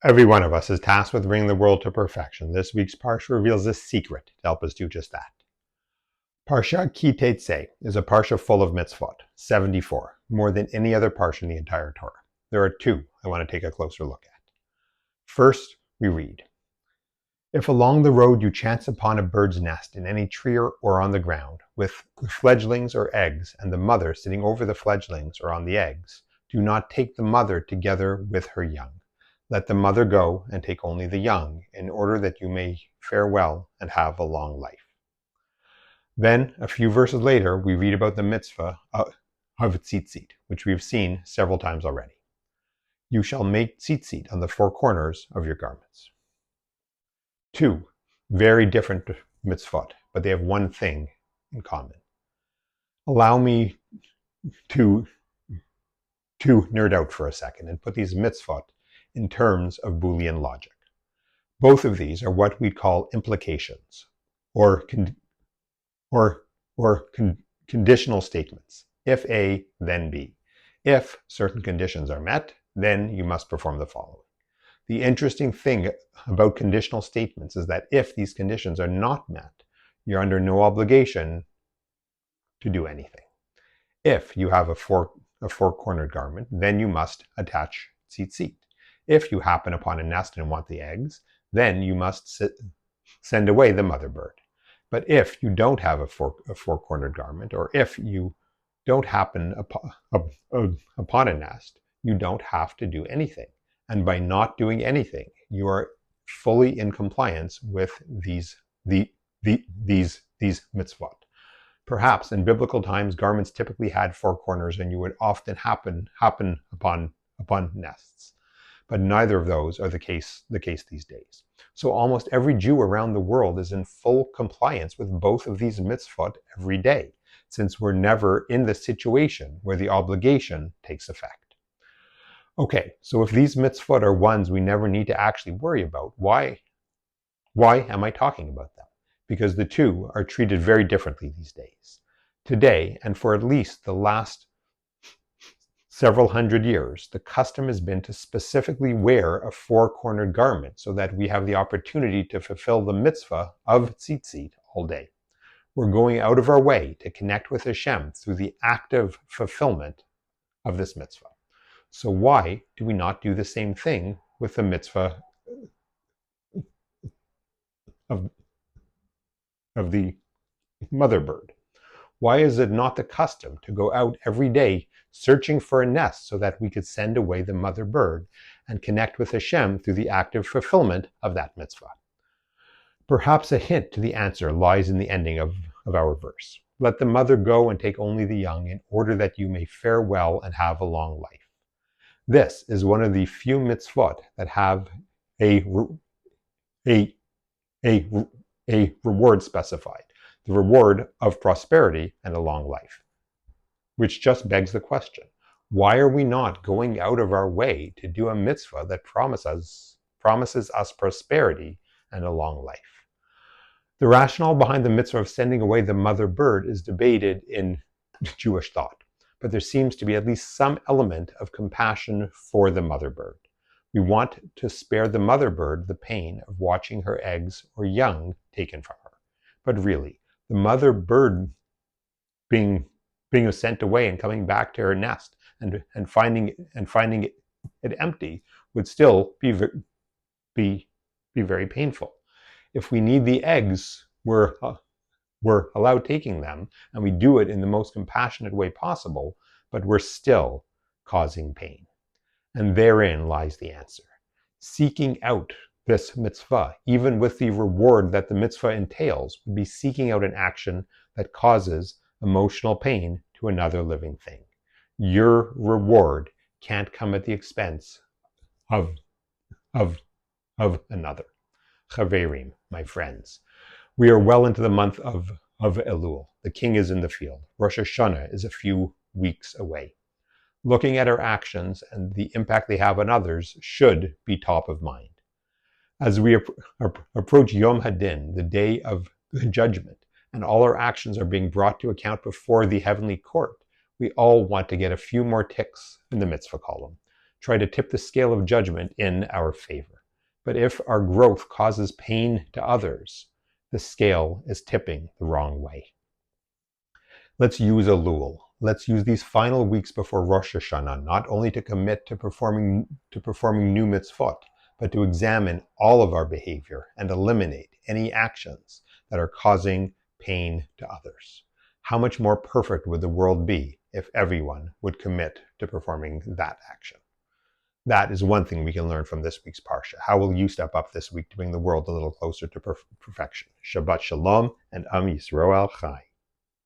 Every one of us is tasked with bringing the world to perfection. This week's Parsha reveals a secret to help us do just that. Parashah Tetzei is a Parsha full of mitzvot, 74, more than any other Parsha in the entire Torah. There are two I want to take a closer look at. First, we read, "If along the road you chance upon a bird's nest in any tree or on the ground, with fledglings or eggs, and the mother sitting over the fledglings or on the eggs, do not take the mother together with her young. Let the mother go and take only the young, in order that you may fare well and have a long life." Then, a few verses later, we read about the mitzvah of tzitzit, which we've seen several times already. "You shall make tzitzit on the four corners of your garments." Two very different mitzvot, but they have one thing in common. Allow me to nerd out for a second and put these mitzvot in terms of Boolean logic. Both of these are what we call implications, or conditional statements. If A, then B. If certain conditions are met, then you must perform the following. The interesting thing about conditional statements is that if these conditions are not met, you're under no obligation to do anything. If you have a four-cornered garment, then you must attach tzitzit. If you happen upon a nest and want the eggs, then you must send away the mother bird. But if you don't have a four-cornered garment, or if you don't happen upon a nest, you don't have to do anything. And by not doing anything, you are fully in compliance with these mitzvot. Perhaps in biblical times, garments typically had four corners, and you would often happen upon nests. But neither of those are the case these days. So almost every Jew around the world is in full compliance with both of these mitzvot every day, since we're never in the situation where the obligation takes effect. Okay, so if these mitzvot are ones we never need to actually worry about, why am I talking about them? Because the two are treated very differently these days. Today, and for at least the last several hundred years, the custom has been to specifically wear a four-cornered garment so that we have the opportunity to fulfill the mitzvah of tzitzit all day. We're going out of our way to connect with Hashem through the active fulfillment of this mitzvah. So why do we not do the same thing with the mitzvah of the mother bird? Why is it not the custom to go out every day searching for a nest so that we could send away the mother bird and connect with Hashem through the active fulfillment of that mitzvah? Perhaps a hint to the answer lies in the ending of our verse. "Let the mother go and take only the young, in order that you may fare well and have a long life." This is one of the few mitzvot that have a reward specified, the reward of prosperity and a long life. Which just begs the question, why are we not going out of our way to do a mitzvah that promises us prosperity and a long life? The rationale behind the mitzvah of sending away the mother bird is debated in Jewish thought, but there seems to be at least some element of compassion for the mother bird. We want to spare the mother bird the pain of watching her eggs or young taken from her. But really, the mother bird being sent away and coming back to her nest and finding it empty would still be very painful. If we need the eggs, we're allowed taking them, and we do it in the most compassionate way possible, but we're still causing pain. And therein lies the answer. Seeking out this mitzvah, even with the reward that the mitzvah entails, would be seeking out an action that causes emotional pain to another living thing. Your reward can't come at the expense of another. Chaverim, my friends, we are well into the month of Elul. The king is in the field. Rosh Hashanah is a few weeks away. Looking at our actions and the impact they have on others should be top of mind. As we approach Yom Hadin, the day of judgment, and all our actions are being brought to account before the heavenly court, we all want to get a few more ticks in the mitzvah column. Try to tip the scale of judgment in our favor. But if our growth causes pain to others, the scale is tipping the wrong way. Let's use Elul. Let's use these final weeks before Rosh Hashanah not only to commit to performing new mitzvot, but to examine all of our behavior and eliminate any actions that are causing pain to others. How much more perfect would the world be if everyone would commit to performing that action? That is one thing we can learn from this week's Parsha. How will you step up this week to bring the world a little closer to perfection? Shabbat Shalom and Am Yisrael Chai.